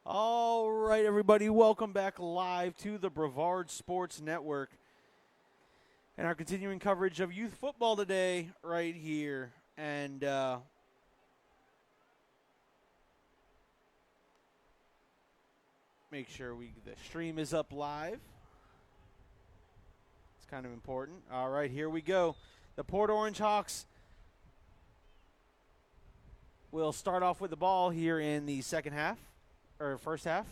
All right, everybody, welcome back live to the Brevard Sports Network and our continuing coverage of youth football today right here. And make sure the stream is up live. It's kind of important. All right, here we go. The Port Orange Hawks will start off with the ball here in the second half, or first half.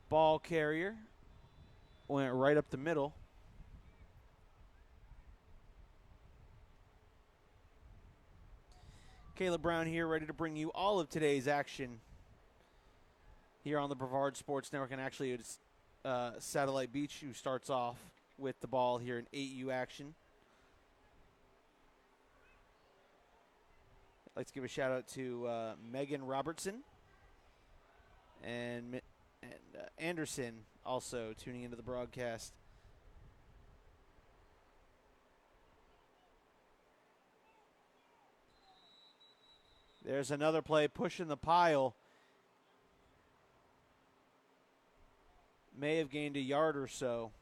Ball carrier went right up the middle. Caleb Brown here, ready to bring you all of today's action here on the Brevard Sports Network. And actually, it's Satellite Beach who starts off with the ball here in 8U action. Let's give a shout out to Megan Robertson and Anderson also tuning into the broadcast. There's another play pushing the pile. May have gained a yard or so.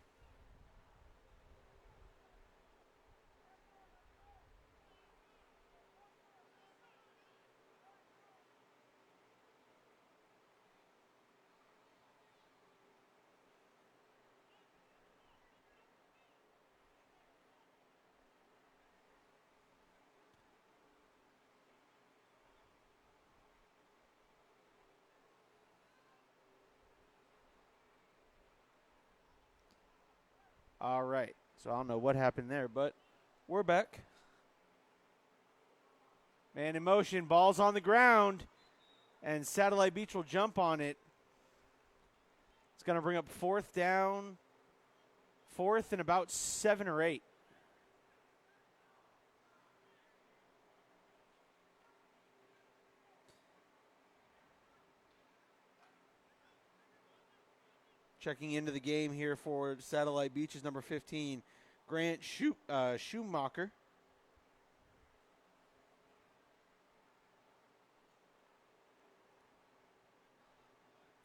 All right. So I don't know what happened there, but we're back. Man in motion, ball's on the ground, and Satellite Beach will jump on it. It's going to bring up fourth and about 7 or 8. Checking into the game here for Satellite Beach is number 15, Grant Schumacher.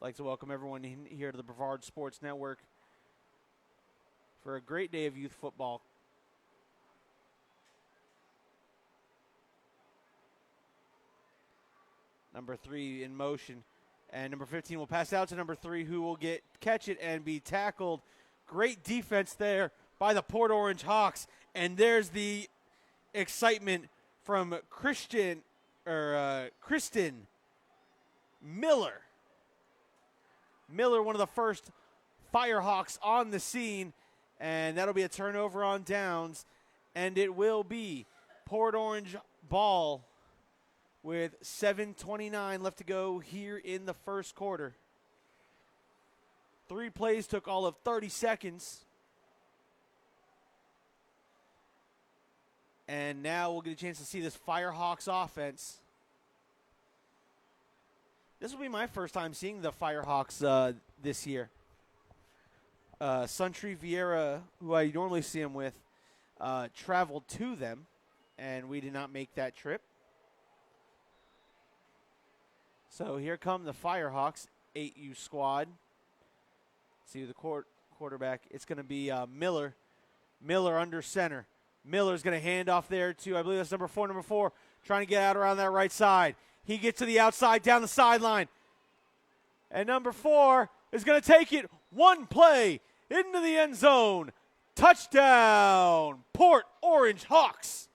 I'd like to welcome everyone in here to the Brevard Sports Network for a great day of youth football. Number 3 in motion. And number 15 will pass out to number 3, who will catch it and be tackled. Great defense there by the Port Orange Hawks. And there's the excitement from Kristen Miller. Miller, one of the first Firehawks on the scene. And that'll be a turnover on downs. And it will be Port Orange ball with 7:29 left to go here in the first quarter. 3 plays took all of 30 seconds. And now we'll get a chance to see this Firehawks offense. This will be my first time seeing the Firehawks this year. Suntree Vieira, who I normally see him with, traveled to them, and we did not make that trip. So here come the Firehawks, 8U squad. See the quarterback. It's going to be Miller. Miller under center. Miller's going to hand off there to, I believe that's number 4, trying to get out around that right side. He gets to the outside, down the sideline. And number 4 is going to take it one play into the end zone. Touchdown, Port Orange Hawks.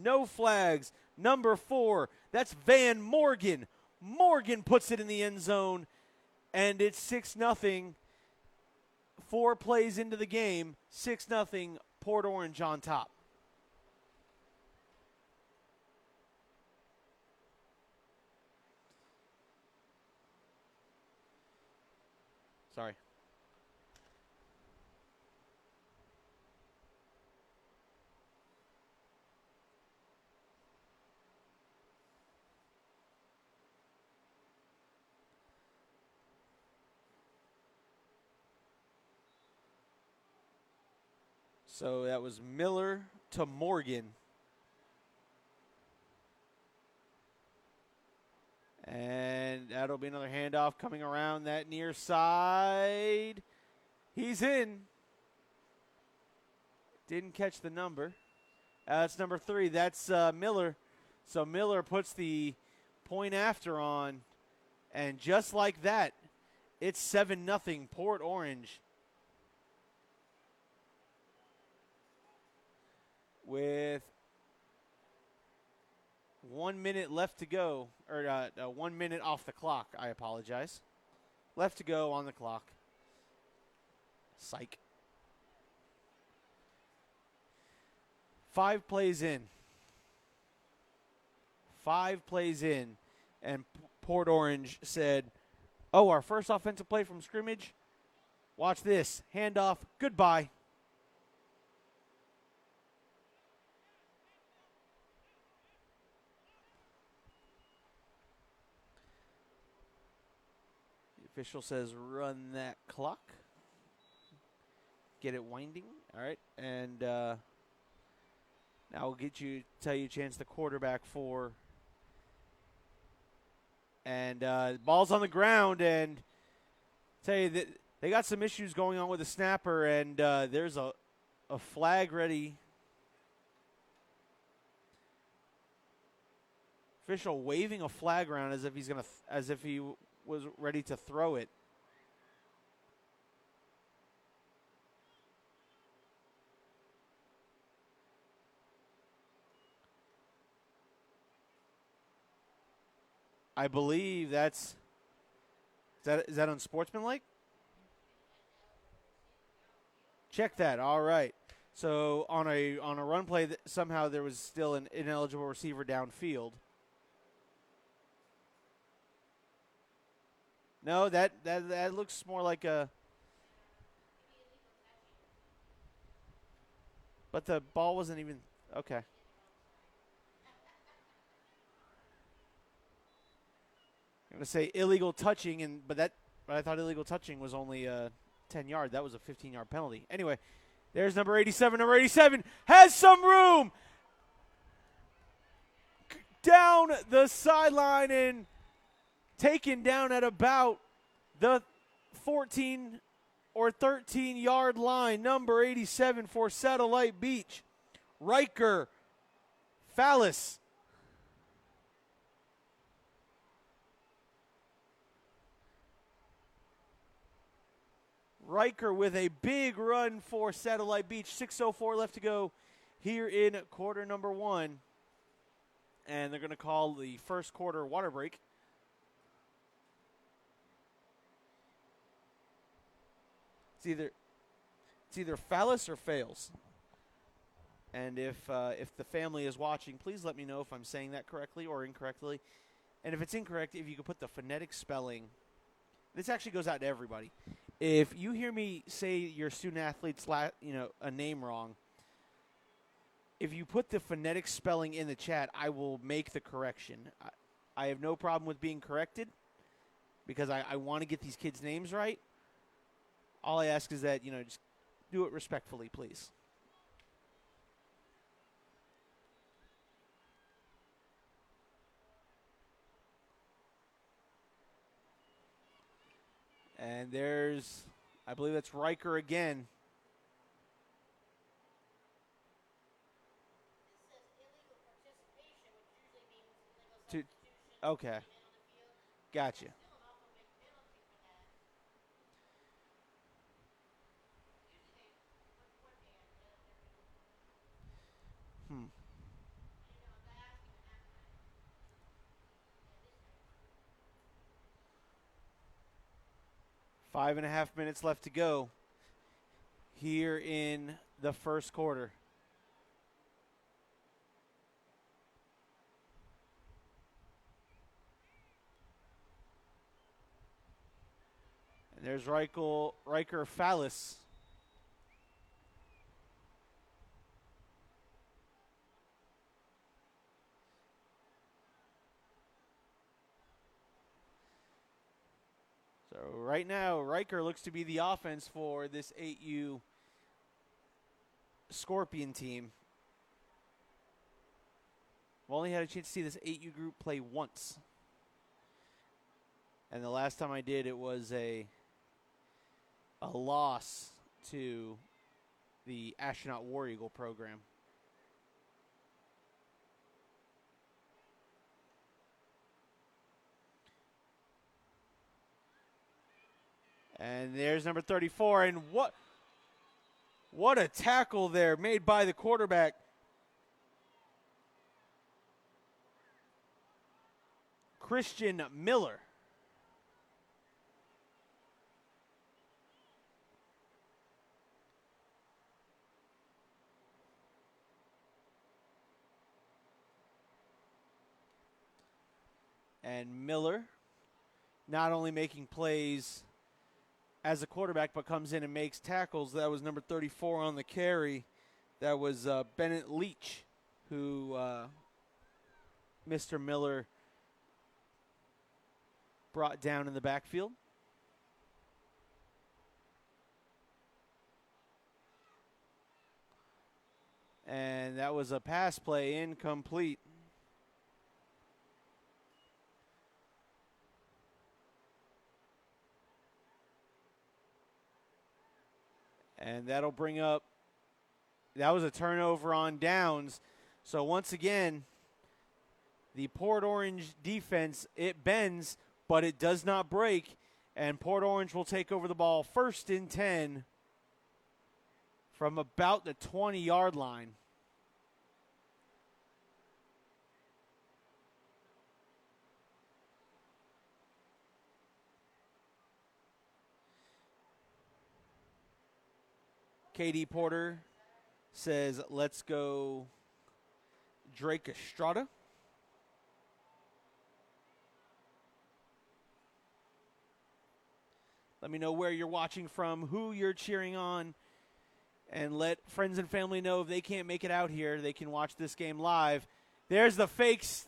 No flags. Number 4, that's Van Morgan. Morgan puts it in the end zone, and it's 6-0. 4 plays into the game, 6-0, Port Orange on top. Sorry. So that was Miller to Morgan. And that'll be another handoff coming around that near side. He's in. Didn't catch the number. That's number 3. That's Miller. So Miller puts the point after on. And just like that, it's 7-0 Port Orange. With 1 minute left to go, or 1 minute off the clock, I apologize. Left to go on the clock. Psych. 5 plays in. 5 plays in. And Port Orange said, oh, our first offensive play from scrimmage? Watch this. Handoff. Goodbye. Official says run that clock. Get it winding. All right. And now we'll tell you a chance the quarterback for. And ball's on the ground. And tell you that they got some issues going on with the snapper. And there's a flag ready. Official waving a flag around as if he was ready to throw it. I believe is that unsportsmanlike? Check that. All right. So on a run play, somehow there was still an ineligible receiver downfield. No, that looks more like a. But the ball wasn't even okay. I'm gonna say illegal touching, but I thought illegal touching was only 10-yard. That was a 15-yard penalty. Anyway, there's number 87. Number 87 has some room down the sideline and taken down at about the 14 or 13-yard line. Number 87 for Satellite Beach, Riker Fallis. Riker with a big run for Satellite Beach. 6:04 left to go here in quarter number 1. And they're going to call the first quarter water break. It's either Fallis or Fails. And if the family is watching, please let me know if I'm saying that correctly or incorrectly. And if it's incorrect, if you could put the phonetic spelling. This actually goes out to everybody. If you hear me say your student athlete's a name wrong, if you put the phonetic spelling in the chat, I will make the correction. I have no problem with being corrected because I want to get these kids' names right. All I ask is that, just do it respectfully, please. And I believe that's Riker again. Okay. Gotcha. 5.5 minutes left to go here in the first quarter. And there's Riker Fallis. So right now, Riker looks to be the offense for this 8U Scorpion team. I've only had a chance to see this 8U group play once. And the last time I did, it was a loss to the Astronaut War Eagle program. And there's number 34. And what a tackle there made by the quarterback. Christian Miller. And Miller not only making plays as a quarterback, but comes in and makes tackles. That was number 34 on the carry. That was Bennett Leach, who Mr. Miller brought down in the backfield. And that was a pass play, incomplete. And that'll bring up, that was a turnover on downs. So once again, the Port Orange defense, it bends, but it does not break. And Port Orange will take over the ball 1st and 10 from about the 20-yard line. KD Porter says, let's go Drake Estrada. Let me know where you're watching from, who you're cheering on, and let friends and family know if they can't make it out here, they can watch this game live. There's the fakes.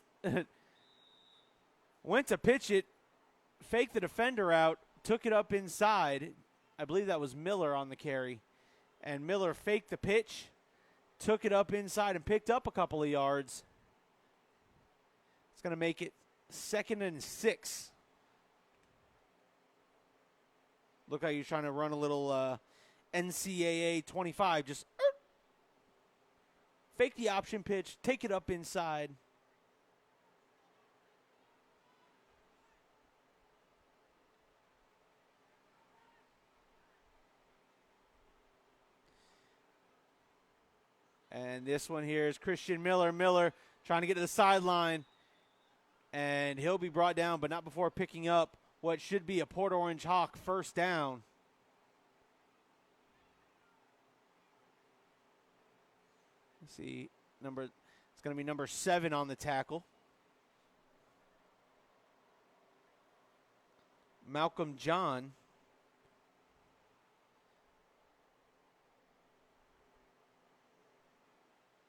Went to pitch it, faked the defender out, took it up inside. I believe that was Miller on the carry. And Miller faked the pitch, took it up inside, and picked up a couple of yards. It's going to make it 2nd and 6. Look like he's trying to run a little NCAA 25. Just fake the option pitch, take it up inside. And this one here is Christian Miller. Miller trying to get to the sideline. And he'll be brought down, but not before picking up what should be a Port Orange Hawk 1st down. Let's see, it's going to be number 7 on the tackle. Malcolm John.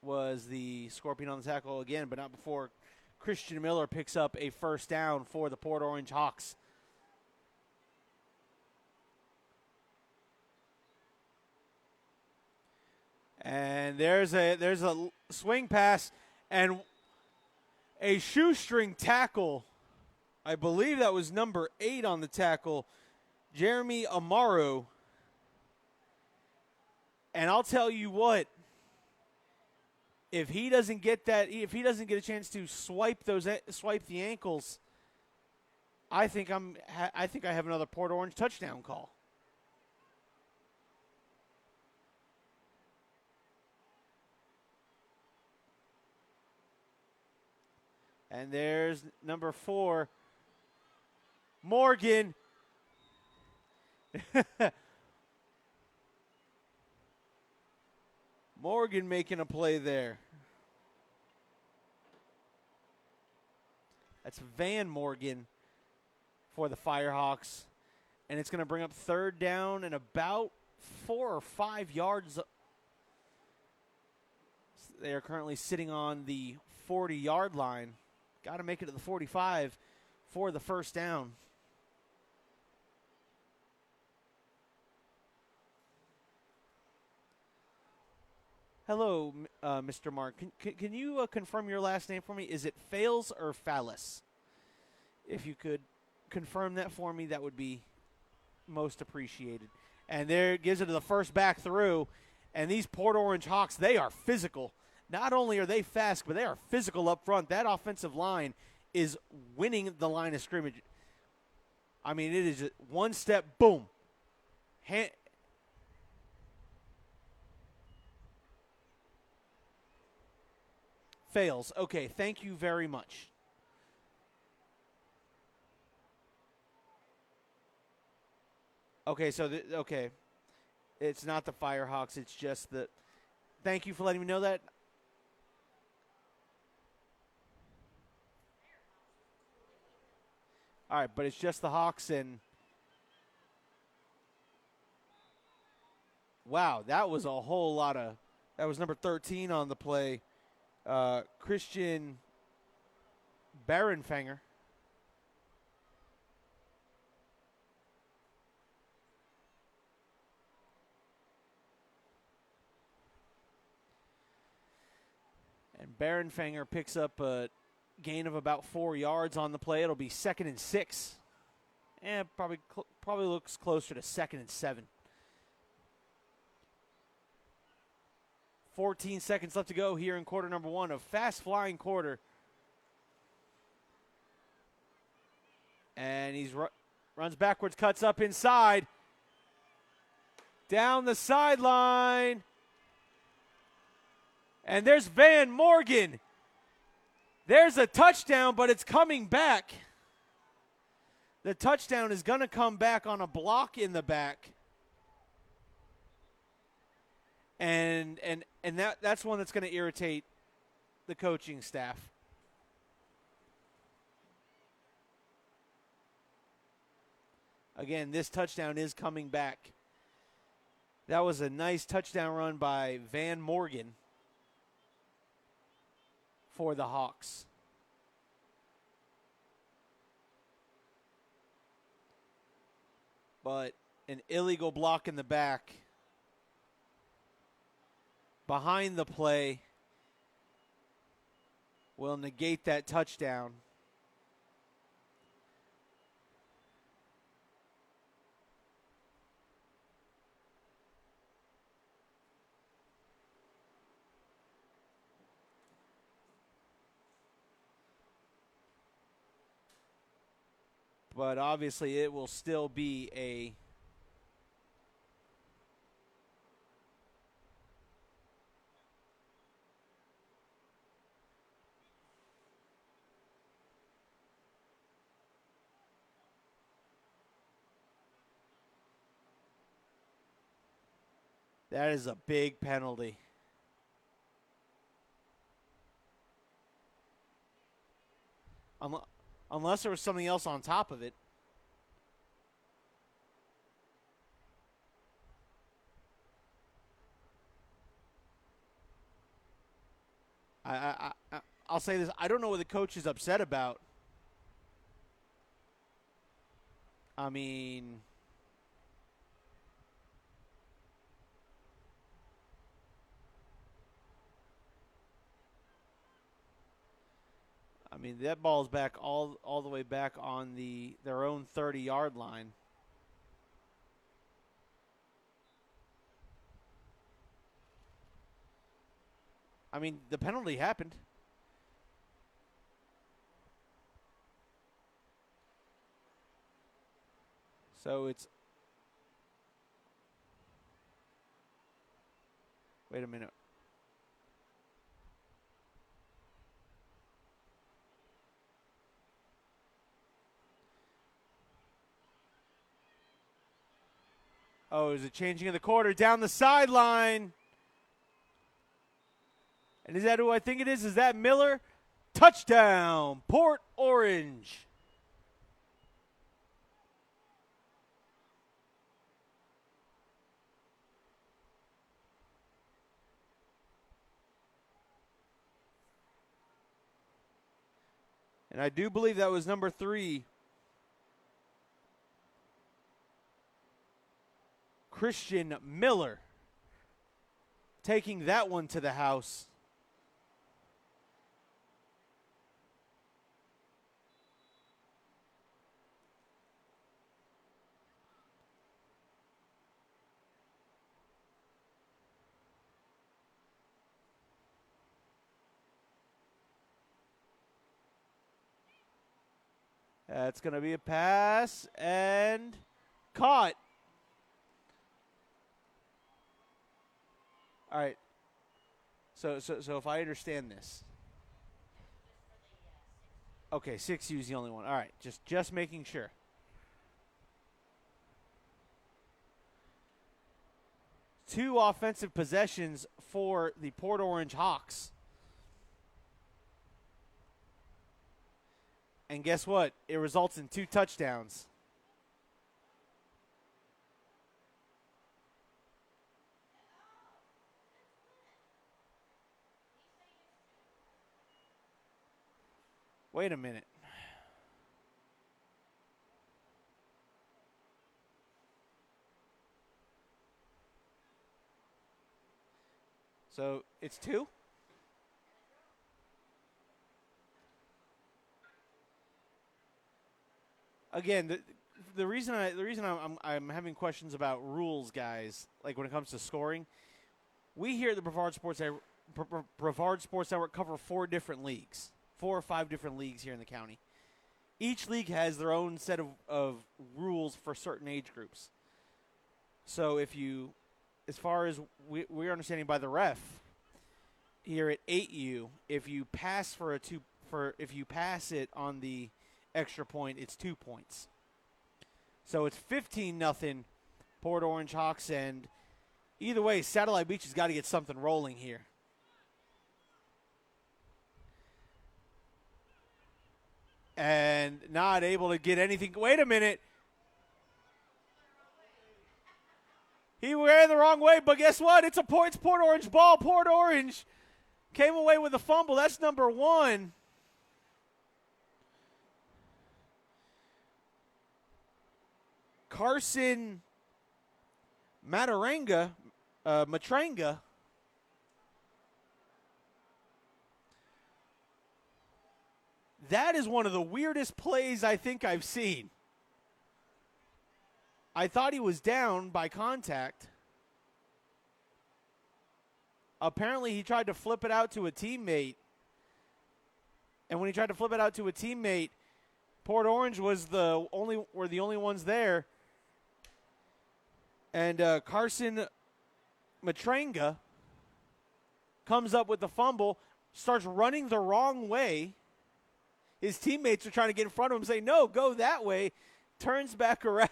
Was the Scorpion on the tackle again, but not before Christian Miller picks up a 1st down for the Port Orange Hawks. And there's a swing pass and a shoestring tackle. I believe that was number 8 on the tackle, Jeremy Amaro. And I'll tell you what, if he doesn't get a chance to swipe the ankles, I think I have another Port Orange touchdown call. And there's number 4, Morgan. Morgan making a play there. That's Van Morgan for the Firehawks. And it's going to bring up 3rd down and about 4 or 5 yards. They are currently sitting on the 40-yard line. Got to make it to the 45 for the 1st down. Hello, Mr. Mark. Can you confirm your last name for me? Is it Fales or Phallus? If you could confirm that for me, that would be most appreciated. And there gives it to the first back through. And these Port Orange Hawks, they are physical. Not only are they fast, but they are physical up front. That offensive line is winning the line of scrimmage. I mean, it is one step, boom. Fails. Okay, thank you very much. Okay, so, okay. It's not the Firehawks. It's just the – thank you for letting me know that. All right, but it's just the Hawks and wow, that was a whole lot of – that was number 13 on the play, Christian Barenfanger. And Barenfanger picks up a gain of about 4 yards on the play. It'll be 2nd and 6. And probably looks closer to 2nd and 7. 14 seconds left to go here in quarter number 1. A fast-flying quarter. And he runs backwards, cuts up inside. Down the sideline. And there's Van Morgan. There's a touchdown, but it's coming back. The touchdown is going to come back on a block in the back. And that's one that's going to irritate the coaching staff. Again, this touchdown is coming back. That was a nice touchdown run by Van Morgan for the Hawks. But an illegal block in the back behind the play will negate that touchdown. But obviously it will still be a that is a big penalty. Unless there was something else on top of it. I'll say this. I don't know what the coach is upset about. I mean, that ball's back all the way back on their own 30-yard line. I mean, the penalty happened. So it's – wait a minute. Oh, is it changing of the quarter down the sideline? And is that who I think it is? Is that Miller? Touchdown, Port Orange. And I do believe that was number 3. Christian Miller. taking that one to the house. That's going to be a pass and caught. All right. So if I understand this. Okay, 6U is the only one. All right, just making sure. Two offensive possessions for the Port Orange Hawks. And guess what? It results in 2 touchdowns. Wait a minute. So it's 2? Again, the reason I'm having questions about rules, guys, like when it comes to scoring, we here at the Brevard Sports Network cover 4 different leagues, 4 or 5 different leagues here in the county. Each league has their own set of rules for certain age groups. So as far as we're understanding by the ref here at 8U, if you pass if you pass it on the extra point, it's 2 points. So it's 15-0 Port Orange Hawks, and either way, Satellite Beach has got to get something rolling here. And not able to get anything. Wait a minute. He ran the wrong way, but guess what? It's Port Orange ball. Port Orange came away with a fumble. That's number 1. Carson Matranga. That is one of the weirdest plays I think I've seen. I thought he was down by contact. Apparently he tried to flip it out to a teammate. And when he tried to flip it out to a teammate, Port Orange were the only ones there. And Carson Matranga comes up with the fumble, starts running the wrong way. His teammates are trying to get in front of him, say, no, go that way. Turns back around.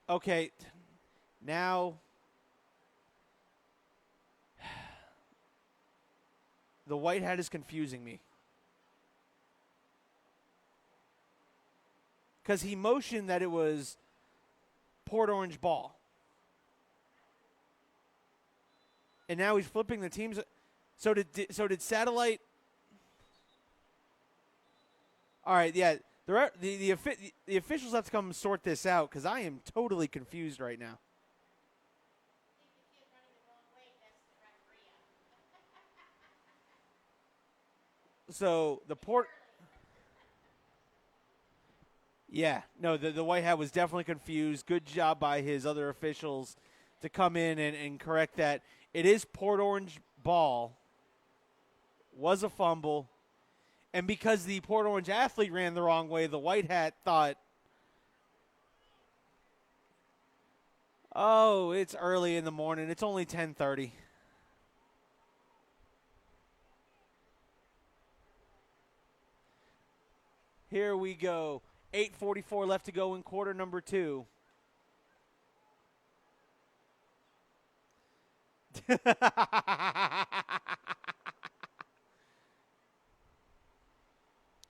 Okay, now the white hat is confusing me. Because he motioned that it was Port Orange ball. And now he's flipping the teams. So did Satellite. All right, yeah. The officials have to come sort this out because I am totally confused right now. So the Port. Yeah, no, the white hat was definitely confused. Good job by his other officials to come in and correct that. It is Port Orange ball. Was a fumble. And because the Port Orange athlete ran the wrong way, the white hat thought, oh, it's early in the morning. It's only 10:30. Here we go. 8:44 left to go in quarter number 2.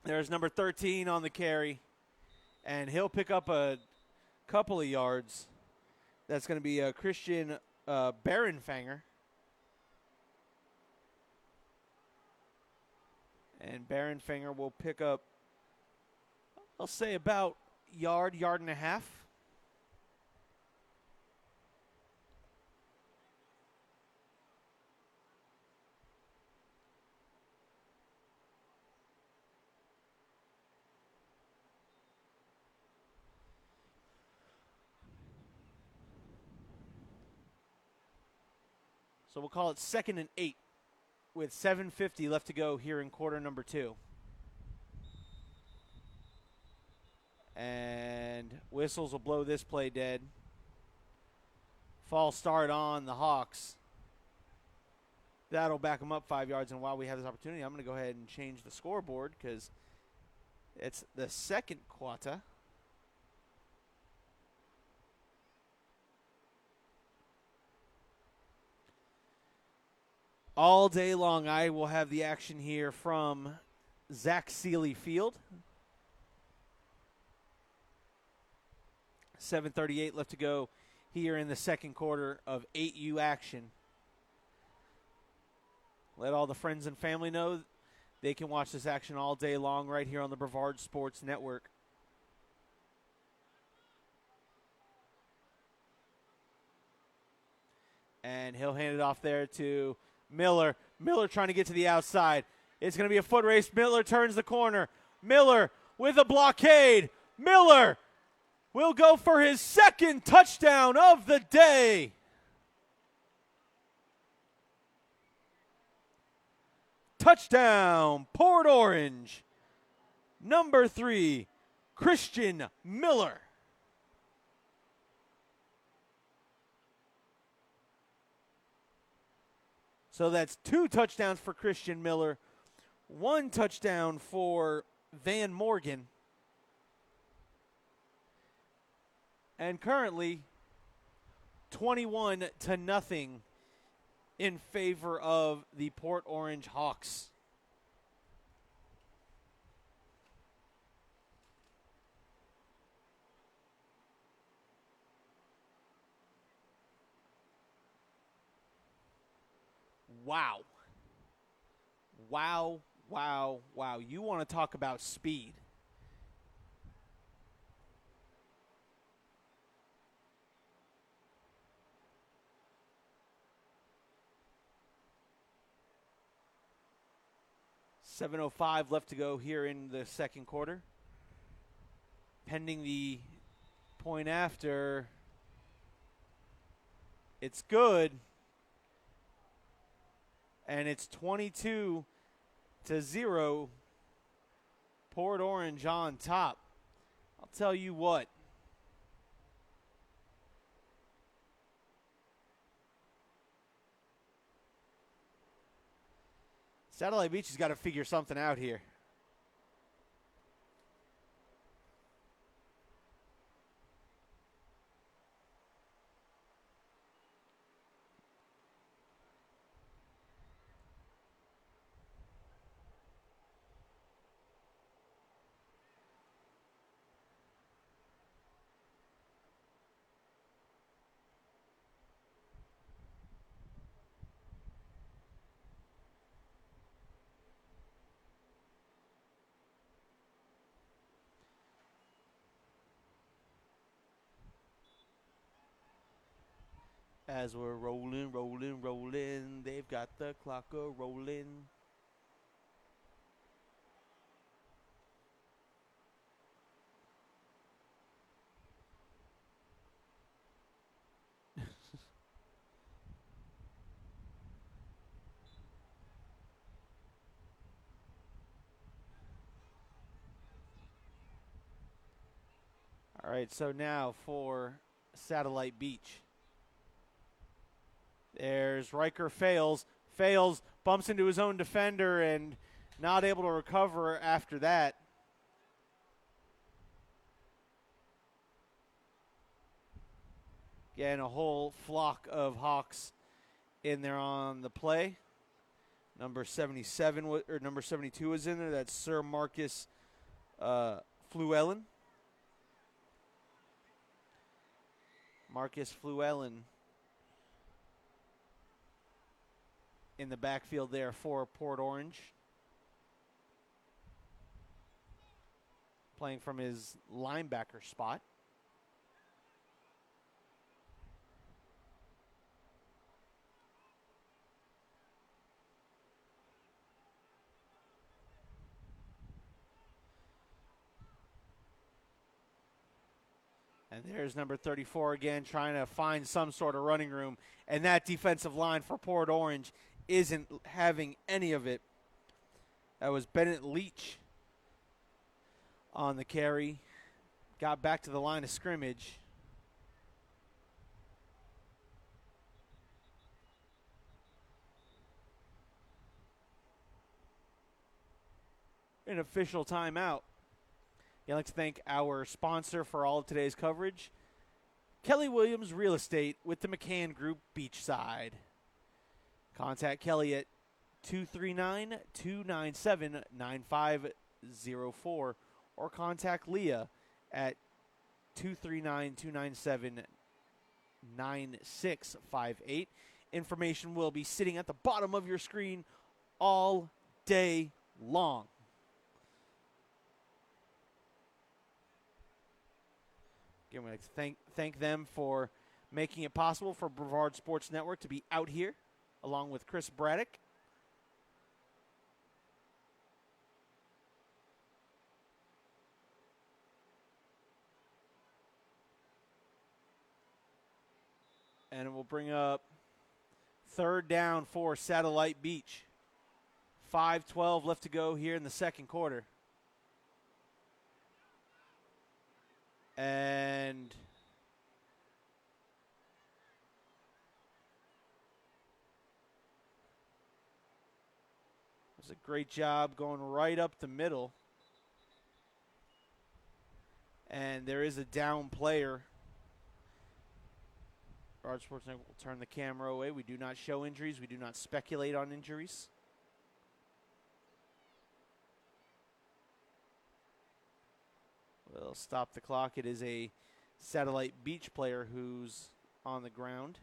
There's number 13 on the carry, and he'll pick up a couple of yards. That's going to be Christian Barenfanger. And Barenfanger will pick up, I'll say, about yard and a half. So we'll call it 2nd and 8 with 7:50 left to go here in quarter number 2. And whistles will blow this play dead. False start on the Hawks. That'll back them up 5 yards. And while we have this opportunity, I'm going to go ahead and change the scoreboard because it's the second quarter. All day long, I will have the action here from Zach Seeley Field. 7:38 left to go here in the second quarter of 8U action. Let all the friends and family know they can watch this action all day long right here on the Brevard Sports Network. And he'll hand it off there to Miller. Miller trying to get to the outside. It's going to be a foot race. Miller turns the corner. Miller with a blockade. Miller will go for his second touchdown of the day. Touchdown, Port Orange. Number 3, Christian Miller. So that's 2 touchdowns for Christian Miller, 1 touchdown for Van Morgan. And currently 21-0 in favor of the Port Orange Hawks. Wow. Wow, wow, wow. You want to talk about speed. $7:05 left to go here in the second quarter. Pending the point after. It's good. And it's 22-0. Port Orange on top. I'll tell you what. Satellite Beach has got to figure something out here. As we're rolling, they've got the clock a-rolling. All right, so now for Satellite Beach. There's Riker fails, bumps into his own defender, and not able to recover after that. Again, a whole flock of Hawks in there on the play. Number 77 or number 72 was in there. That's Sir Marcus Fluellen. Marcus Fluellen in the backfield there for Port Orange. Playing from his linebacker spot. And there's number 34 again, trying to find some sort of running room. And that defensive line for Port Orange isn't having any of it. That was Bennett Leach on the carry. Got back to the line of scrimmage. An official timeout. I'd like to thank our sponsor for all of today's coverage, Kelly Williams Real Estate with the McCann Group Beachside. Contact Kelly at 239-297-9504 or contact Leah at 239-297-9658. Information will be sitting at the bottom of your screen all day long. Again, we'd like to thank them for making it possible for Brevard Sports Network to be out here, along with Chris Braddock. And it will bring up third down for Satellite Beach. 5:12 left to go here in the second quarter. And it was a great job going right up the middle. And there is a down player. Brevard Sports Network will turn the camera away. We do not show injuries. We do not speculate on injuries. We'll stop the clock. It is a Satellite Beach player who's on the ground.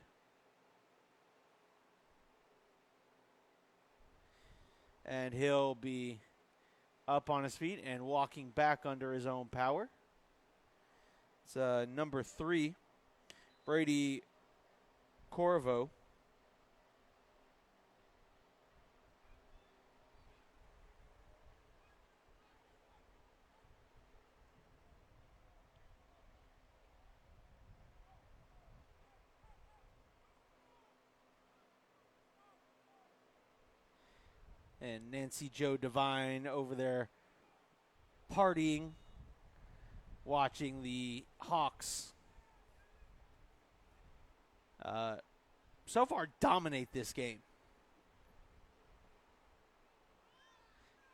And he'll be up on his feet and walking back under his own power. It's number 3, Brady Corvo. And Nancy Joe Devine over there partying, watching the Hawks so far dominate this game.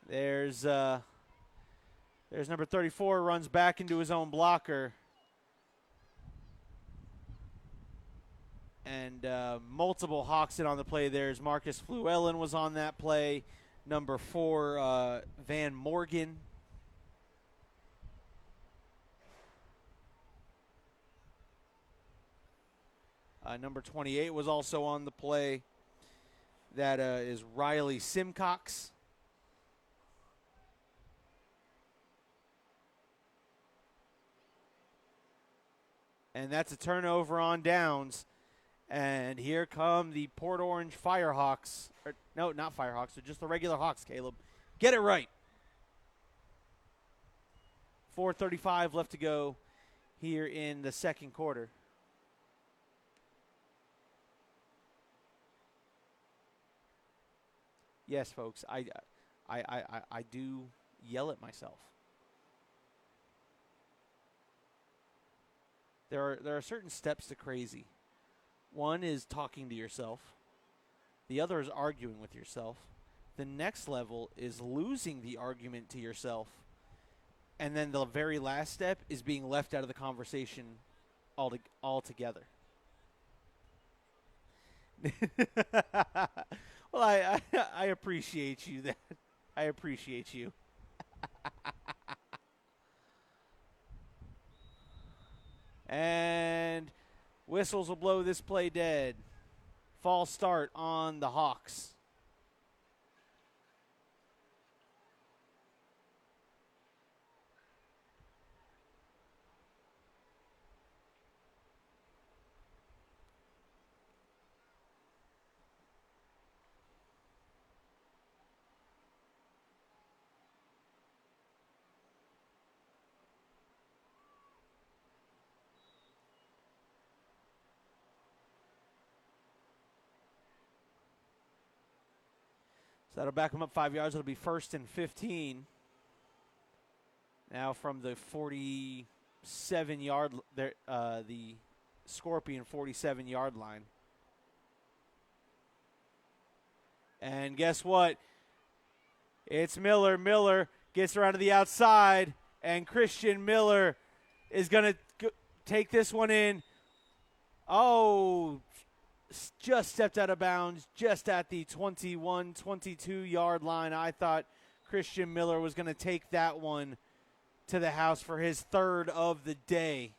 There's number 34, runs back into his own blocker. And multiple Hawks in on the play. There's Marcus Fluellen was on that play. Number 4, Van Morgan. Number 28 was also on the play. That is Riley Simcox. And that's a turnover on downs. And here come the Port Orange Firehawks. No, not Firehawks. They're just the regular Hawks, Caleb. Get it right. 4:35 left to go here in the second quarter. Yes, folks, I do yell at myself. There are certain steps to crazy. One is talking to yourself. The other is arguing with yourself. The next level is losing the argument to yourself. And then the very last step is being left out of the conversation altogether. Well, I appreciate you. That I appreciate you. And whistles will blow this play dead. False start on the Hawks. So that'll back them up 5 yards. It'll be 1st and 15. Now from the 47-yard, the Scorpion 47-yard line. And guess what? It's Miller. Miller gets around to the outside, and Christian Miller is going to take this one in. Oh, just stepped out of bounds, just at the 21, 22-yard line. I thought Christian Miller was going to take that one to the house for his 3rd of the day.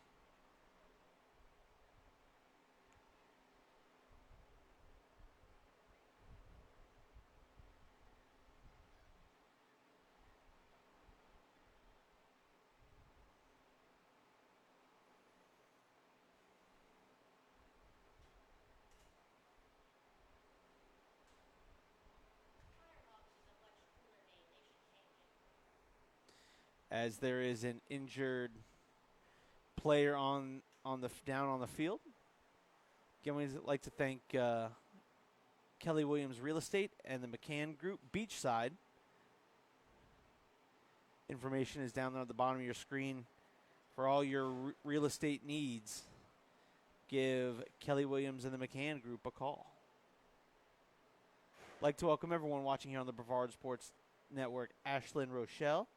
As there is an injured player down on the field. Again, we'd like to thank Kelly Williams Real Estate and the McCann Group Beachside. Information is down there at the bottom of your screen for all your real estate needs. Give Kelly Williams and the McCann Group a call. I'd like to welcome everyone watching here on the Brevard Sports Network. Ashlyn Rochelle,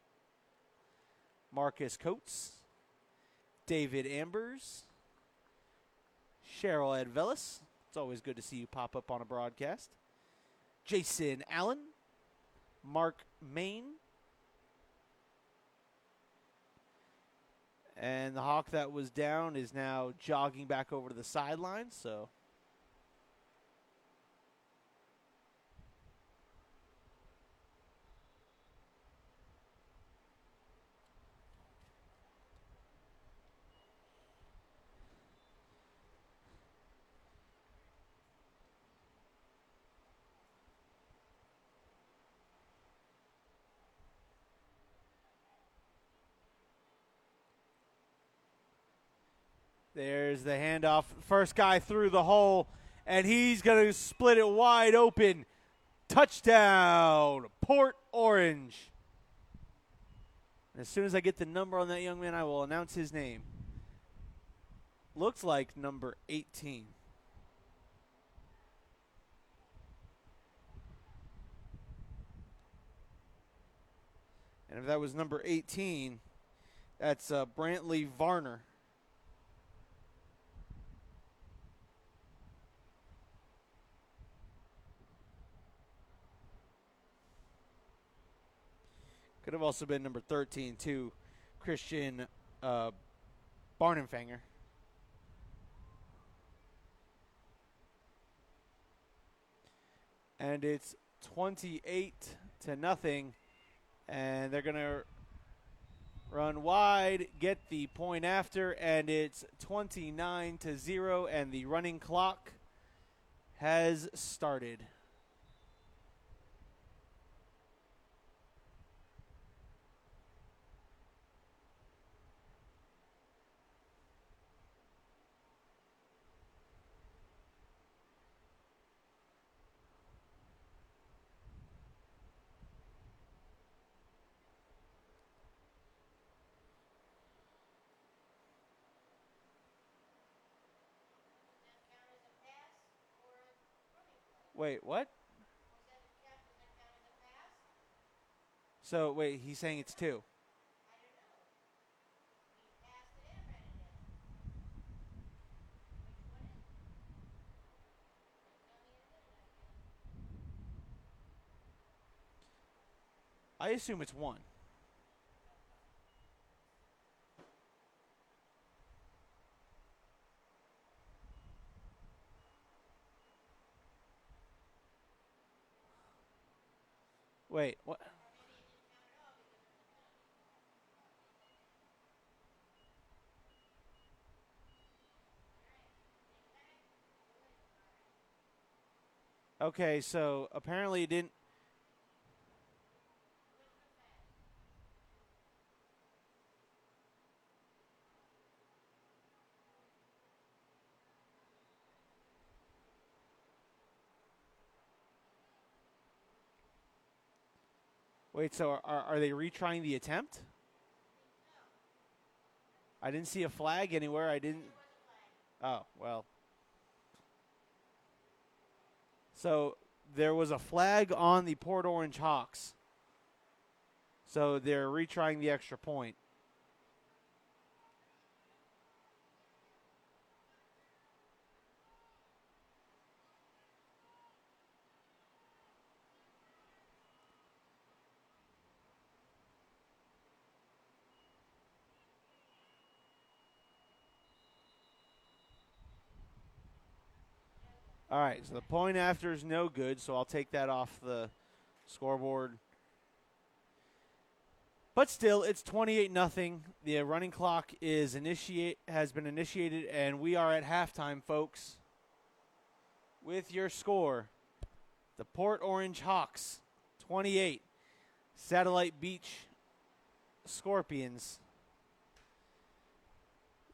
Marcus Coates, David Ambers, Cheryl Edvelis. It's always good to see you pop up on a broadcast. Jason Allen, Mark Main, and the Hawk that was down is now jogging back over to the sideline. So there's the handoff. First guy through the hole, and he's going to split it wide open. Touchdown, Port Orange. And as soon as I get the number on that young man, I will announce his name. Looks like number 18. And if that was number 18, that's Brantley Varner. Could have also been number 13, too, Christian Barnenfanger. And it's 28-0, and they're going to run wide, get the point after, and it's 29-0, and the running clock has started. Wait, what? So, wait, he's saying it's 2. I assume it's 1. Wait, what? Okay, so apparently it didn't. Wait, so are they retrying the attempt? I didn't see a flag anywhere. I didn't. Oh, well. So there was a flag on the Port Orange Hawks. So they're retrying the extra point. All right, so the point after is no good, so I'll take that off the scoreboard. But still, it's 28-0. The running clock has been initiated, and we are at halftime, folks. With your score, the Port Orange Hawks 28, Satellite Beach Scorpions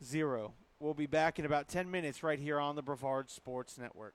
0. We'll be back in about 10 minutes right here on the Brevard Sports Network.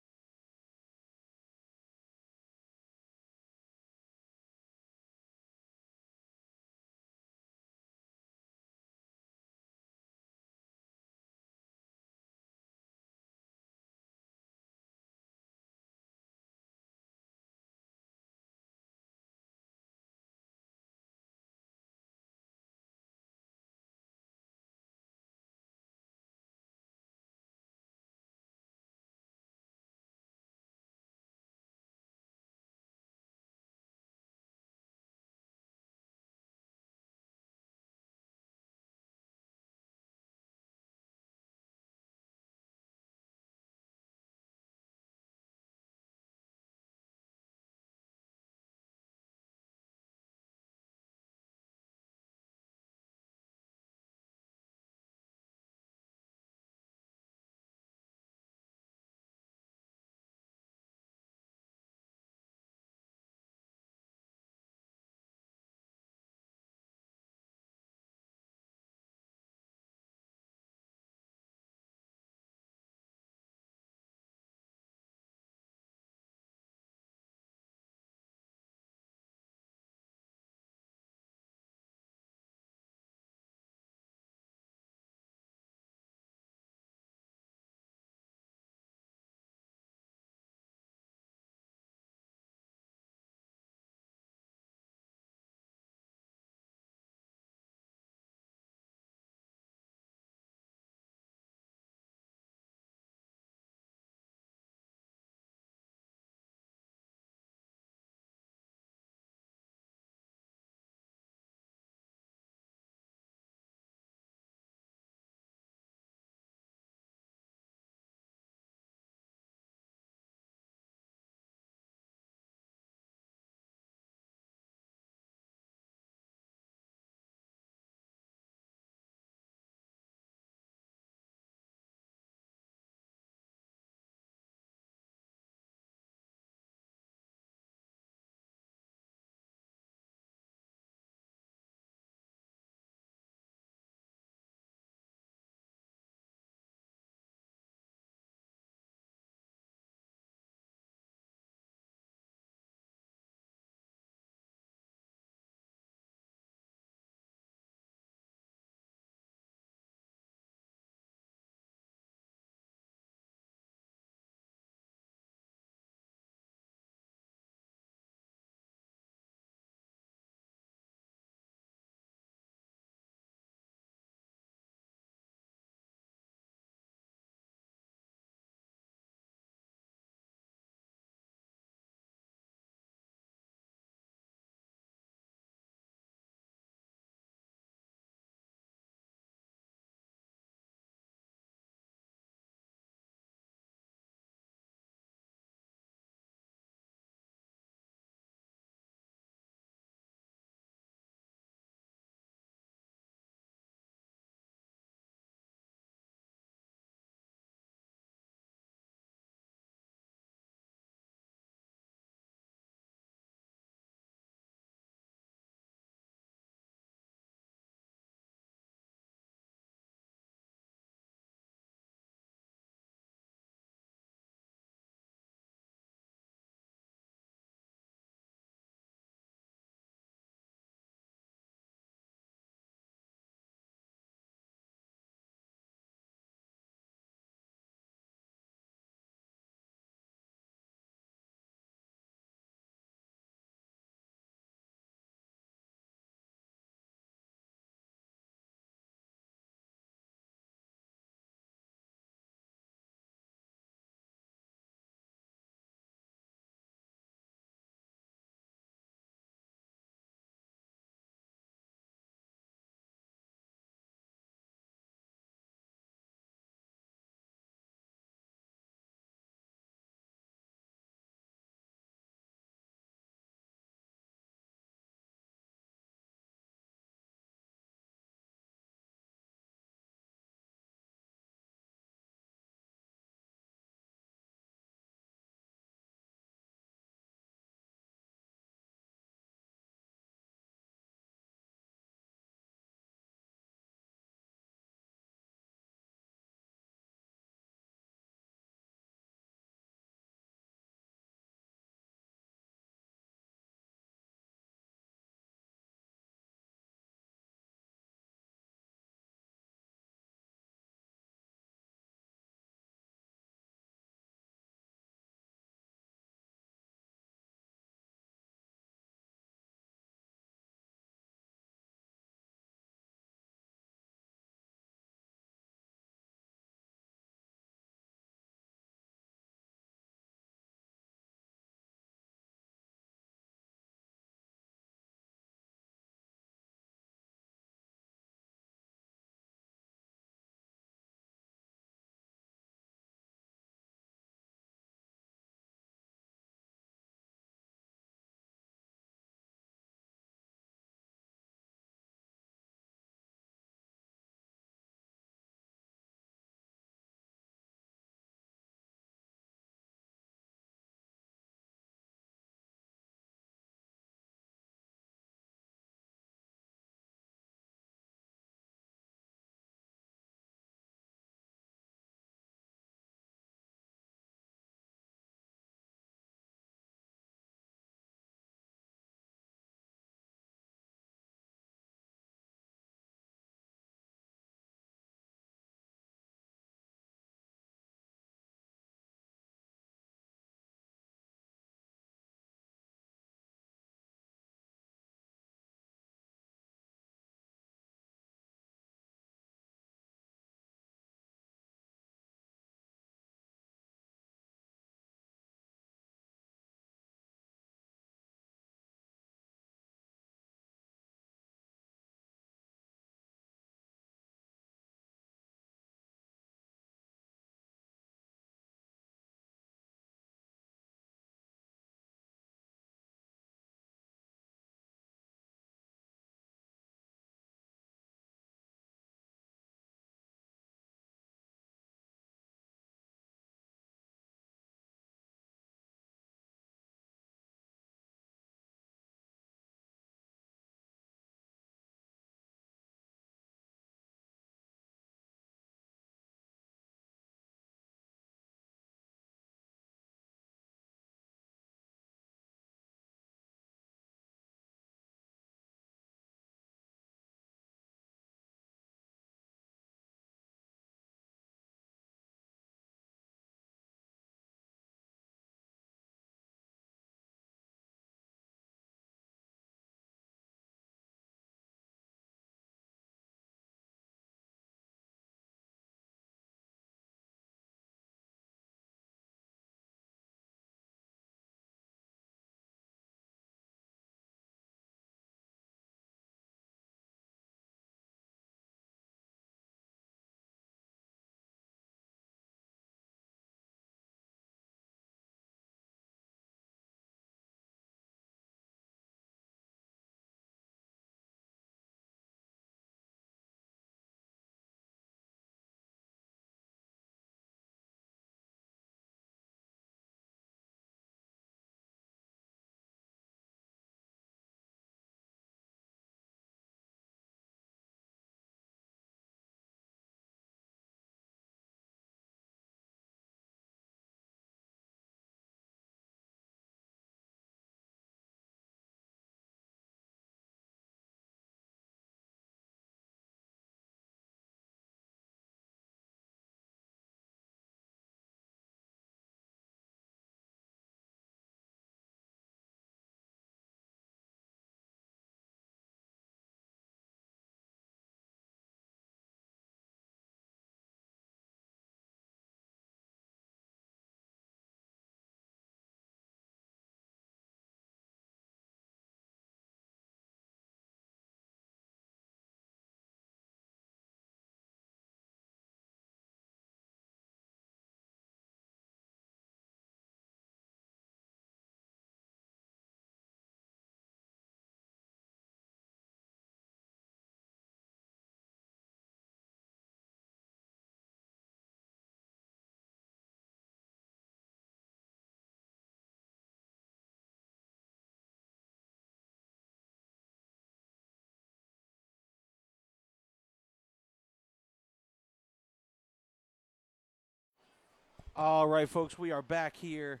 All right, folks, we are back here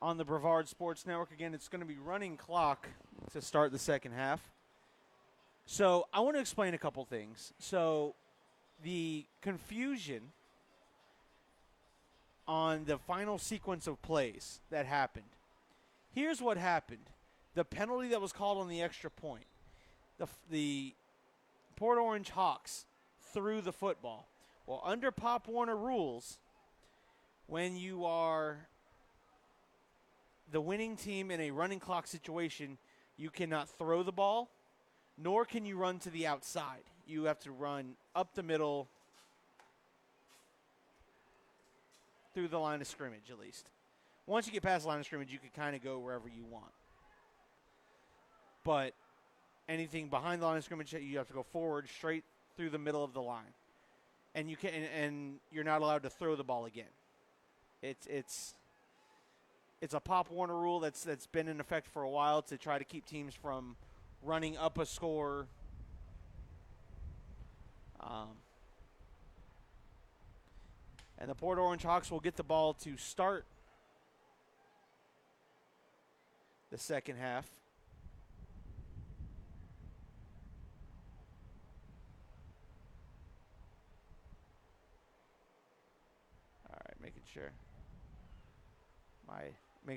on the Brevard Sports Network. Again, it's going to be running clock to start the second half. So I want to explain a couple things. So the confusion on the final sequence of plays that happened. Here's what happened. The penalty that was called on the extra point. The Port Orange Hawks threw the football. Well, under Pop Warner rules, when you are the winning team in a running clock situation, you cannot throw the ball, nor can you run to the outside. You have to run up the middle through the line of scrimmage, at least. Once you get past the line of scrimmage, you can kind of go wherever you want. But anything behind the line of scrimmage, you have to go forward straight through the middle of the line. And you're not allowed to throw the ball again. It's a Pop Warner rule that's been in effect for a while to try to keep teams from running up a score. And the Port Orange Hawks will get the ball to start the second half. All right, making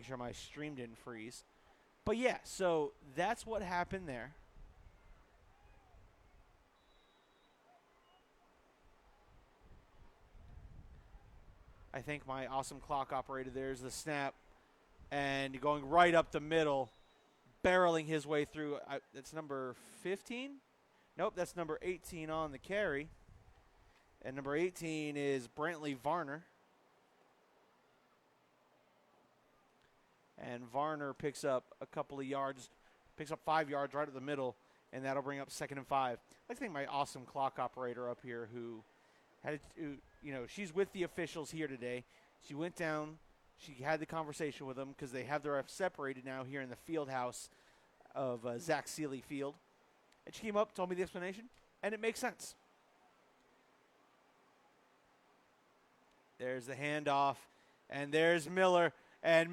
sure my stream didn't freeze. But yeah, so that's what happened there. I think my awesome clock operator, there's the snap, and going right up the middle, barreling his way through. That's number 15? Nope, that's number 18 on the carry. And number 18 is Brantley Varner. And Varner picks up a couple of yards, picks up 5 yards right at the middle, and that'll bring up 2nd and 5. I think my awesome clock operator up here who had to, she's with the officials here today. She went down, she had the conversation with them because they have the refs separated now here in the field house of Zach Seeley Field. And she came up, told me the explanation, and it makes sense. There's the handoff, and there's Miller, and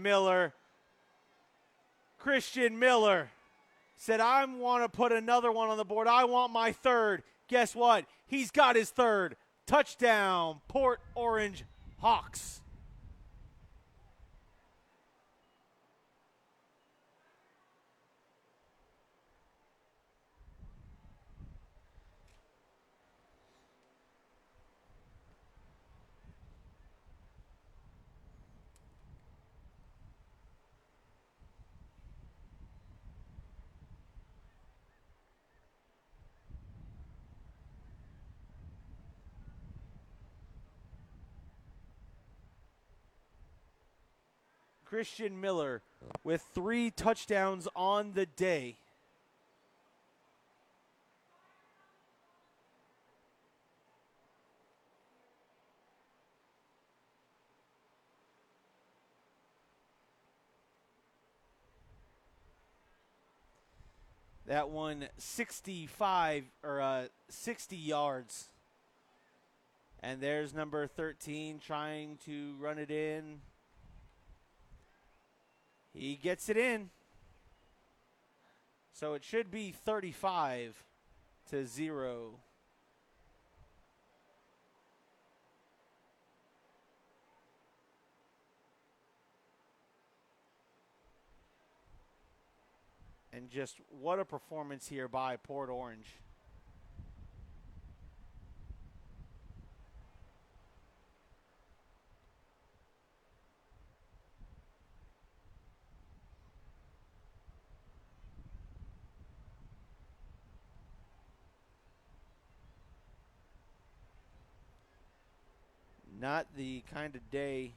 Christian Miller said, I want to put another one on the board. I want my third. Guess what? He's got his third. Touchdown, Port Orange Hawks. Christian Miller with 3 touchdowns on the day. That one 60 yards. And there's number 13 trying to run it in. He gets it in. So it should be 35-0. And just what a performance here by Port Orange. Not the kind of day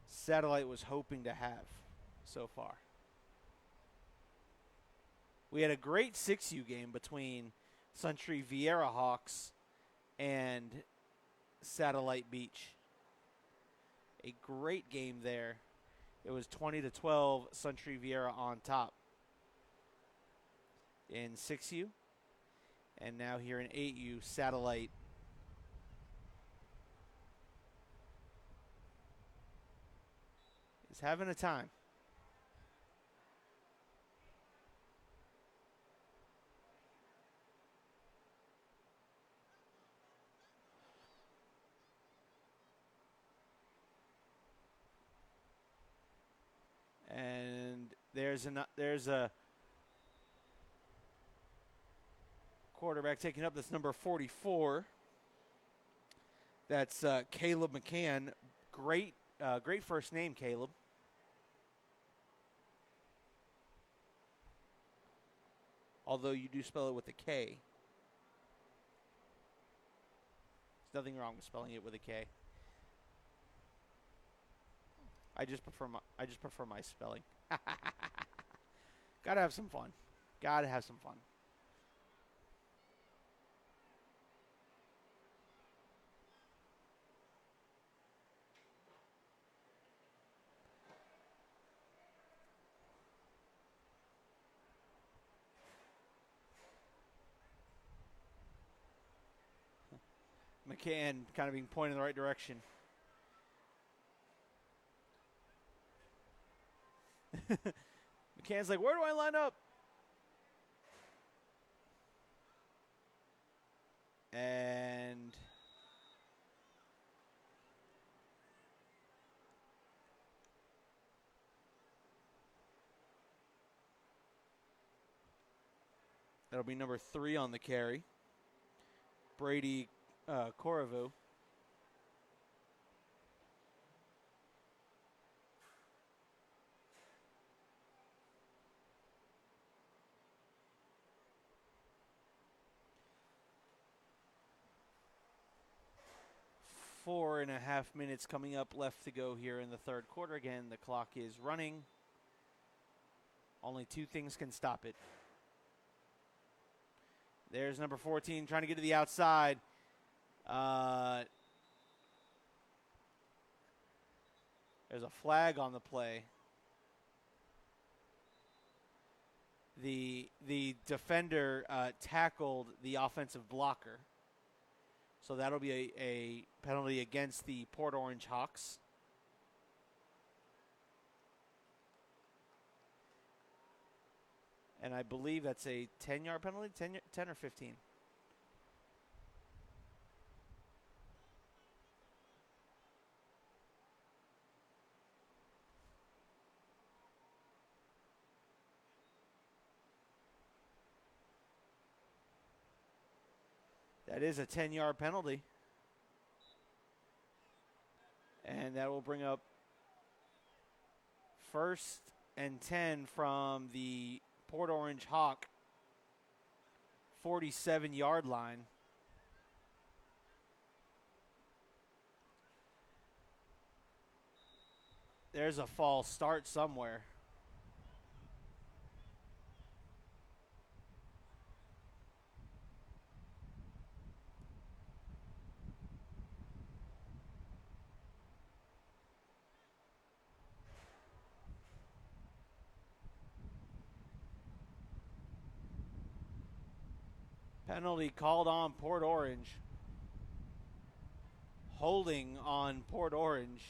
Satellite was hoping to have so far. We had a great 6U game between Suntree Vieira Hawks and Satellite Beach. A great game there. It was 20-12, Suntree Vieira on top in 6U. And now here in 8U, Satellite is having a time. And there's a quarterback taking up. That's number 44. That's Caleb McCann. Great first name, Caleb. Although you do spell it with a K. There's nothing wrong with spelling it with a K. I just prefer my spelling. Gotta have some fun. Gotta have some fun. McCann kind of being pointed in the right direction. McCann's like, where do I line up? And that'll be number 3 on the carry. Brady Corriveau. Four and a half minutes coming up left to go here in the third quarter. Again, the clock is running. Only 2 things can stop it. There's number 14 trying to get to the outside. There's a flag on the play. The defender tackled the offensive blocker. So that'll be a penalty against the Port Orange Hawks. And I believe that's a 10-yard penalty, 10 or 15. That is a 10-yard penalty. And that will bring up 1st and 10 from the Port Orange Hawk 47-yard line. There's a false start somewhere. Penalty called on Port Orange. Holding on Port Orange.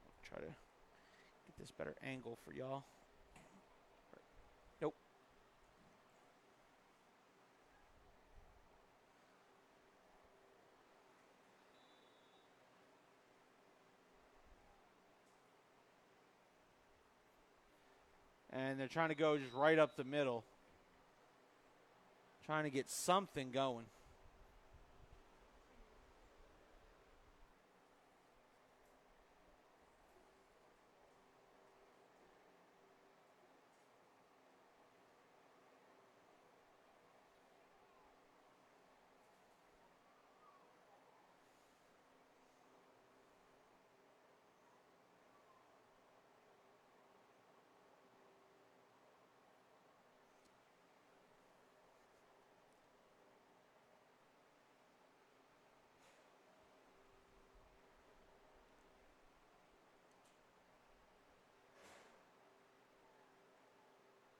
I'll try to get this better angle for y'all. Nope. And they're trying to go just right up the middle. Trying to get something going.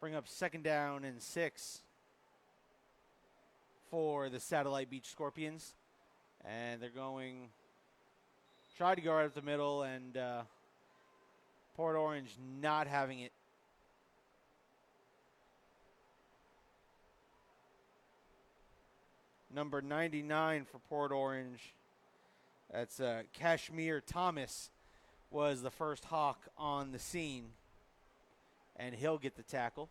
bring up 2nd down and 6 for the Satellite Beach Scorpions. And they're going, try to go right up the middle, and Port Orange not having it. Number 99 for Port Orange, that's Kashmir Thomas, was the first Hawk on the scene, and he'll get the tackle.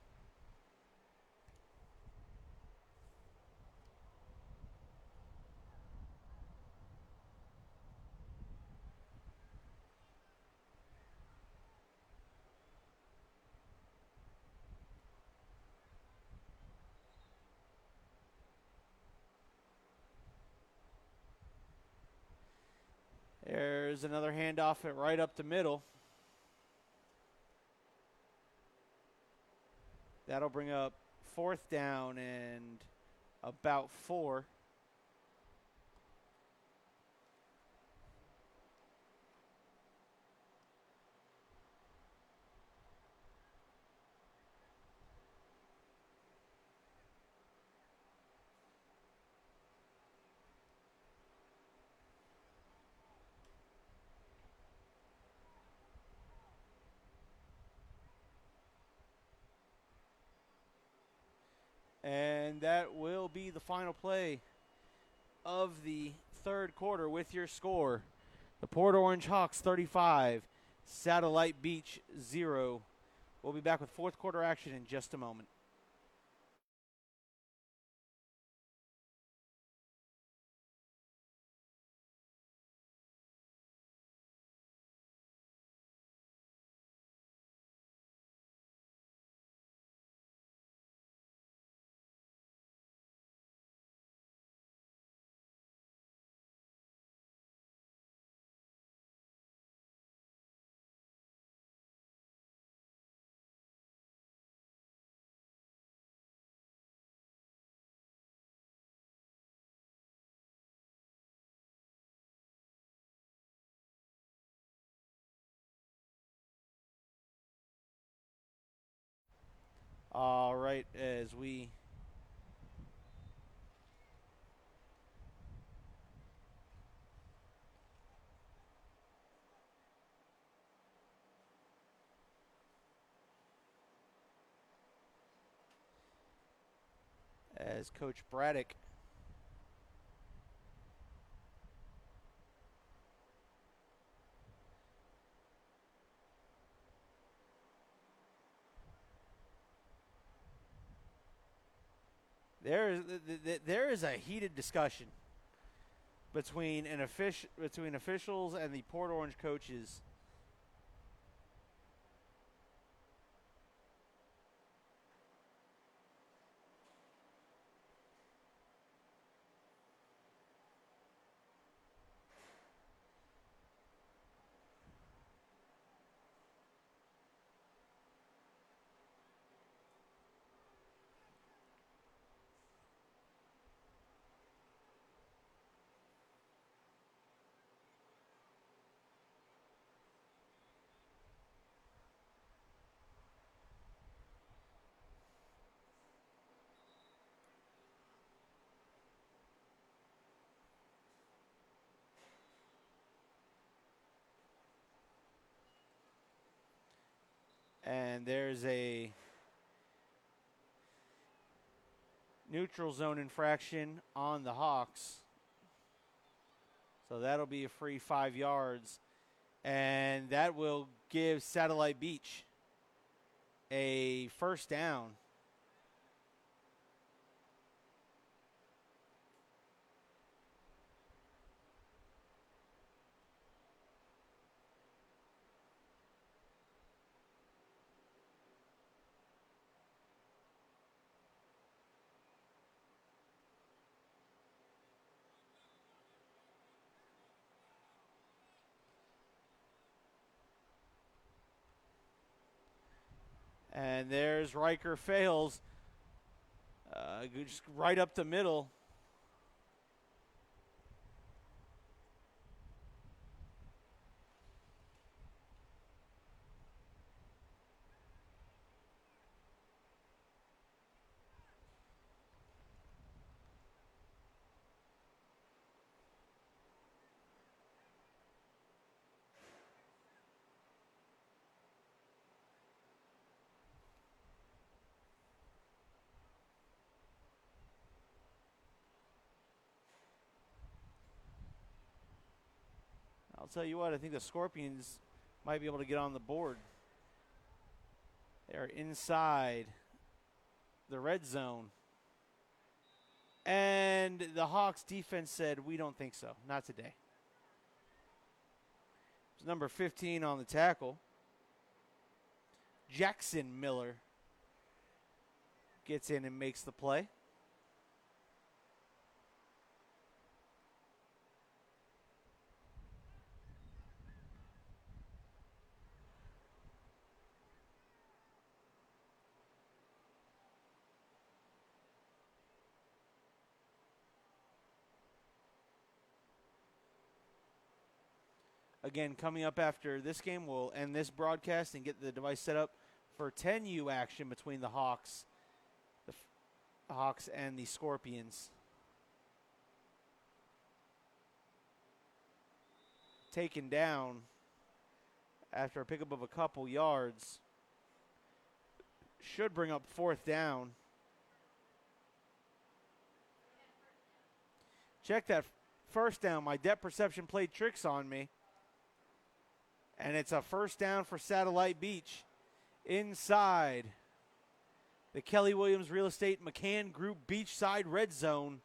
There's another handoff right up the middle. That'll bring up 4th down and about 4. And that will be the final play of the 3rd quarter with your score. The Port Orange Hawks 35, Satellite Beach 0. We'll be back with 4th quarter action in just a moment. All right, as Coach Braddock there is a heated discussion between officials and the Port Orange coaches. And there's a neutral zone infraction on the Hawks. So that'll be a free 5 yards. And that will give Satellite Beach a 1st down. And there's Riker Fails, just right up the middle. I'll tell you what, I think the Scorpions might be able to get on the board. They're inside the red zone. And the Hawks defense said, we don't think so. Not today. It's number 15 on the tackle. Jackson Miller gets in and makes the play. Again, coming up after this game, we'll end this broadcast and get the device set up for 10U action between the Hawks, and the Scorpions. Taken down after a pickup of a couple yards. Should bring up 4th down. Check that first down. My depth perception played tricks on me. And it's a 1st down for Satellite Beach inside the Kelly Williams Real Estate McCann Group Beachside Red Zone.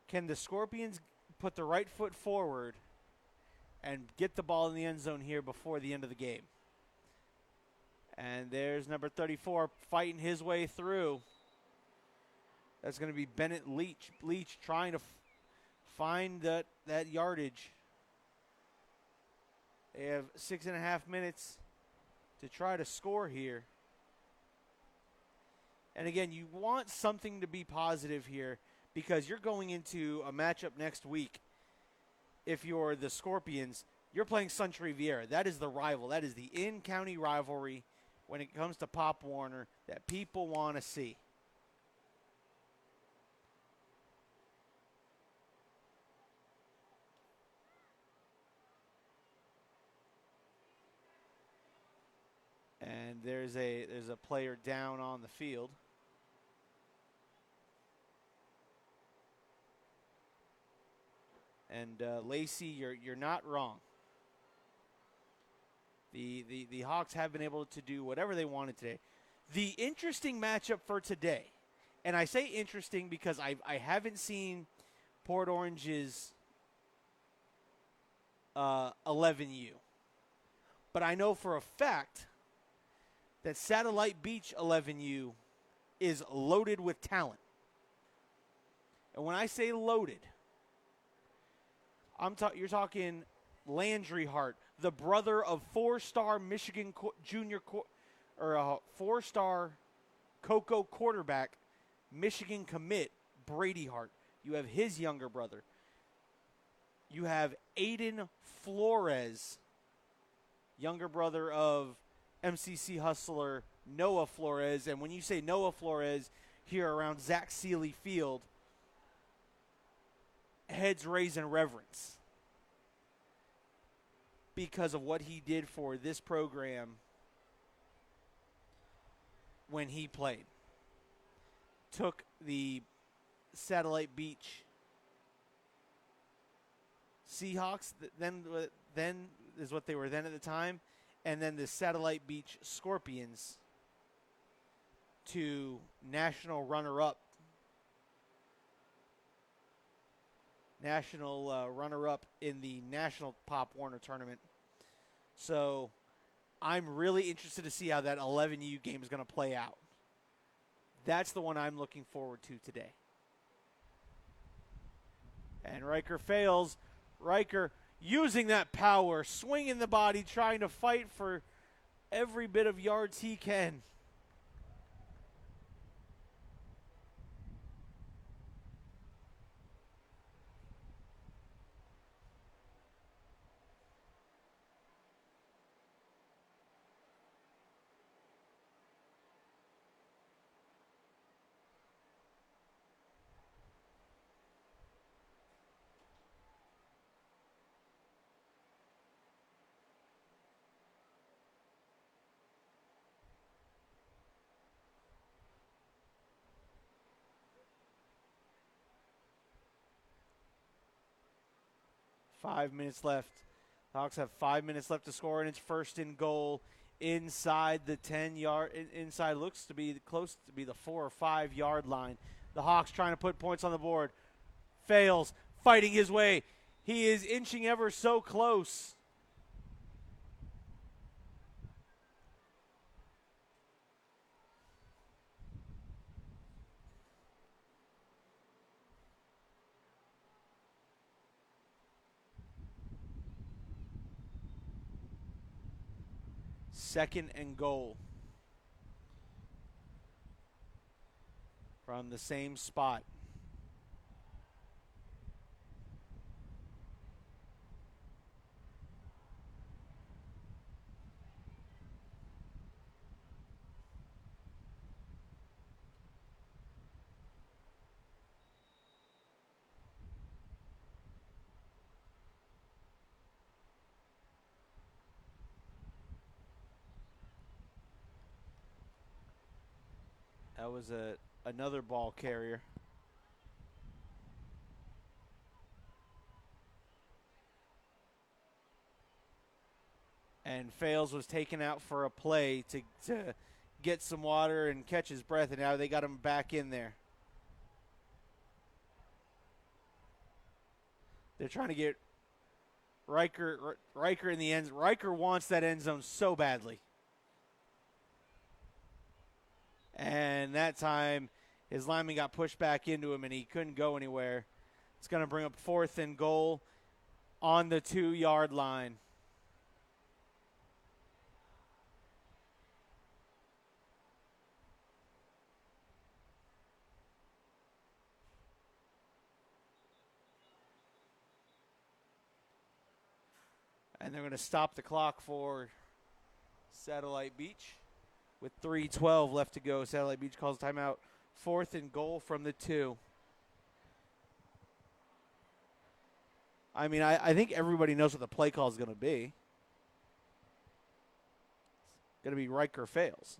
Can the Scorpions put the right foot forward and get the ball in the end zone here before the end of the game? And there's number 34 fighting his way through. That's going to be Bennett Leach. Leach trying to find that yardage. They have 6.5 minutes to try to score here. And again, you want something to be positive here, because you're going into a matchup next week. If you're the Scorpions, you're playing Sunshine Riviera. That is the rival. That is the in-county rivalry when it comes to Pop Warner that people want to see. And there's a player down on the field. And Lacey, you're not wrong. The Hawks have been able to do whatever they wanted today. The interesting matchup for today, and I say interesting because I haven't seen Port Orange's 11U, but I know for a fact that Satellite Beach 11U is loaded with talent. And when I say loaded, you're talking Landry Hart, the brother of four-star Michigan four-star Cocoa quarterback, Michigan commit Brady Hart. You have his younger brother. You have Aiden Flores, younger brother of MCC hustler Noah Flores. And when you say Noah Flores here around Zach Seeley Field, heads raise in reverence because of what he did for this program when he played. Took the Satellite Beach Seahawks, then is what they were then at the time, and then the Satellite Beach Scorpions to national runner-up in the National Pop Warner Tournament. So I'm really interested to see how that 11U game is going to play out. That's the one I'm looking forward to today. And Riker fails. Riker using that power, swinging the body, trying to fight for every bit of yards he can. 5 minutes left. The Hawks have 5 minutes left to score, and it's first and goal inside the 10-yard. Inside looks to be close to be the 4 or 5 yard line. The Hawks trying to put points on the board. Fails, fighting his way. He is inching ever so close. Second and goal from the same spot. That was another ball carrier. And Fales was taken out for a play to get some water and catch his breath, and now they got him back in there. They're trying to get Riker in the end. Riker wants that end zone so badly. And that time, his lineman got pushed back into him, and he couldn't go anywhere. It's going to bring up fourth and goal on the 2 yard line. And they're going to stop the clock for Satellite Beach with 3:12 left to go. Satellite Beach calls timeout. Fourth and goal from the 2. I mean, I think everybody knows what the play call is going to be. It's going to be Riker Fails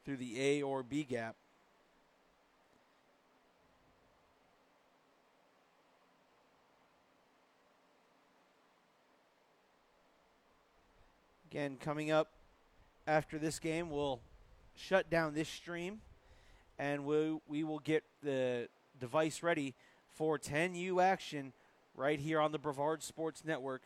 through the A or B gap. Again, coming up after this game, we'll shut down this stream, and we will get the device ready for 10U action right here on the Brevard Sports Network.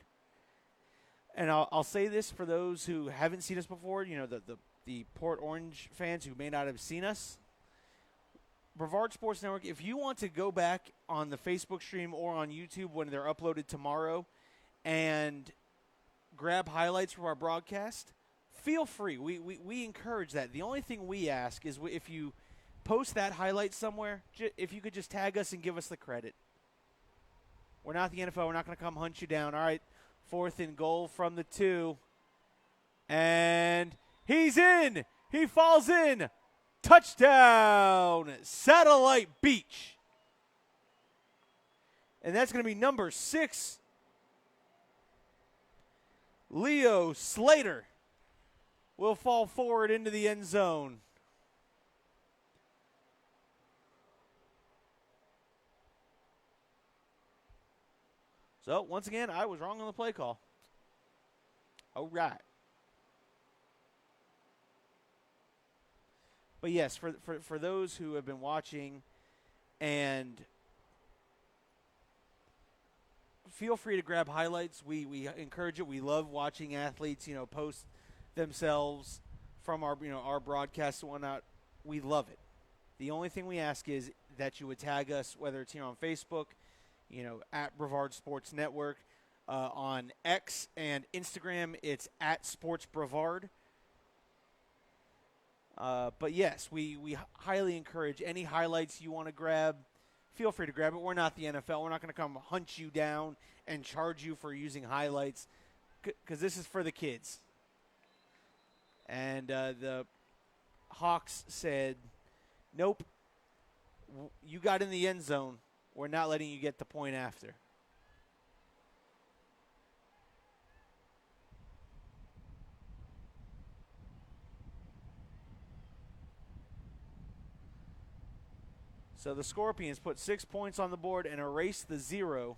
And I'll say this for those who haven't seen us before, you know, the Port Orange fans who may not have seen us. Brevard Sports Network, if you want to go back on the Facebook stream or on YouTube when they're uploaded tomorrow and grab highlights from our broadcast, feel free. We encourage that. The only thing we ask is if you post that highlight somewhere, if you could just tag us and give us the credit. We're not the NFL. We're not going to come hunt you down. All right, fourth and goal from the 2. And he's in. He falls in. Touchdown, Satellite Beach. And that's going to be number 6, Leo Slater will fall forward into the end zone. So, once again, I was wrong on the play call. All right. But yes, for those who have been watching, and feel free to grab highlights. We encourage it. We love watching athletes, you know, post themselves from our, you know, our broadcasts and whatnot. We love it. The only thing we ask is that you would tag us, whether it's here on Facebook, you know, at Brevard Sports Network, on X and Instagram, it's at Sports Brevard. But yes, we highly encourage any highlights you want to grab. Feel free to grab it. We're not the NFL. We're not going to come hunt you down and charge you for using highlights, because this is for the kids. And the Hawks said, nope, you got in the end zone. We're not letting you get the point after. So the Scorpions put 6 points on the board and erase the 0.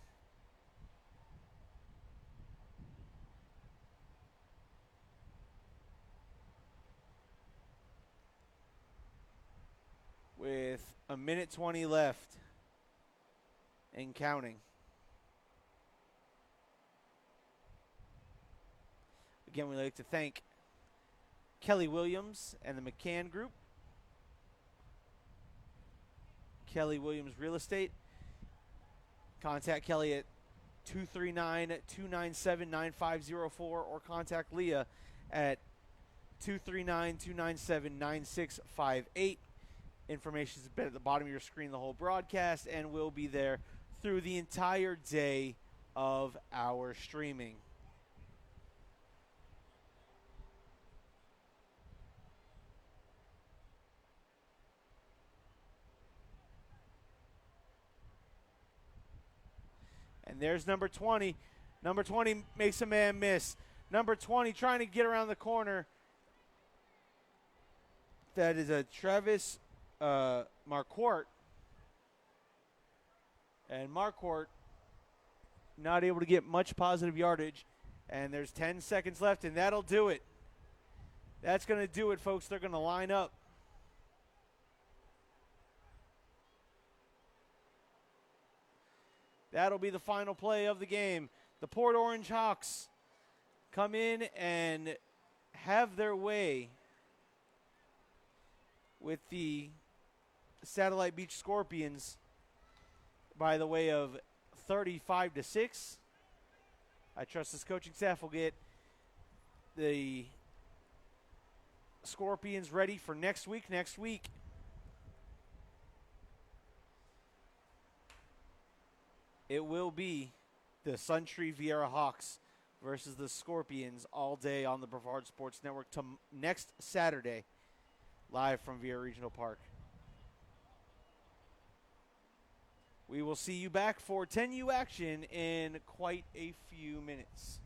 With a minute 20 left and counting. Again, we'd like to thank Kelly Williams and the McCann Group. Kelly Williams Real Estate. Contact Kelly at 239-297-9504 or contact Leah at 239-297-9658. Information is at the bottom of your screen the whole broadcast, and will be there through the entire day of our streaming. And there's number 20. Number 20 makes a man miss. Number 20 trying to get around the corner. That is a Travis Marquardt. And Marquardt not able to get much positive yardage. And there's 10 seconds left, and that'll do it. That's going to do it, folks. They're going to line up. That'll be the final play of the game. The Port Orange Hawks come in and have their way with the Satellite Beach Scorpions by the way of 35-6. I trust this coaching staff will get the Scorpions ready for next week. Next week, it will be the Suntree Viera Hawks versus the Scorpions all day on the Brevard Sports Network next Saturday, live from Viera Regional Park. We will see you back for 10U action in quite a few minutes.